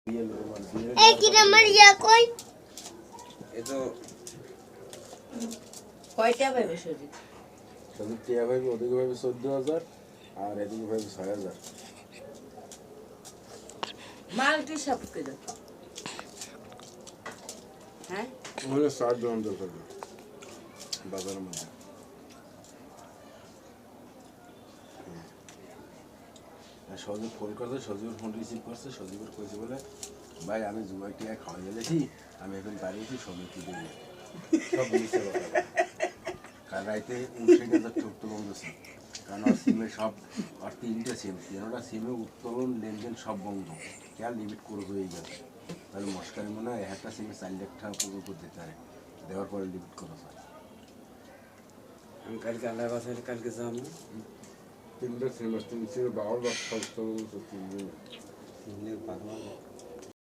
এই কি আমার ইয়া কই এ তো কয়টা পাবে সজিত সজিত টিয়া ভাই ওদিকে ভাবে 14,000 আর এদিকে ভাবে 6,000 মালটি সব কে দাও হ্যাঁ ওখানে 60 জন দরকার বাজারের মধ্যে সজীব ফোন করছে সজীবের ফোন রিসিভ করছে সজীবের কইছে বলে ভাই আমি জুয়ার টিয়া খাওয়াই গেছি আমি এখন বাড়িয়েছি সমিতি দিয়ে সব মিশে কথা কাল রাইতে 59,000 উত্তোলন দিয়েছে কারণ ওর সিমে সব আর 3টে সিম 3টা সিমে উত্তোলন লেনদেন সব বন্ধ কে লিমিট করে হয়ে গেছে তাহলে মস্কারি মনে হয় একটা সিমে 4 লাখ টাকা পর্যন্ত দিতে পারে দেওয়ার পরে লিমিট করা হয় আমি কালকে আল্লাহ বাসায় কালকে যাবো 3টা সিম 3 সিমে 12 লাখ টাকা উত্তোলন করছে 3 দিনে তিন দিন পাগল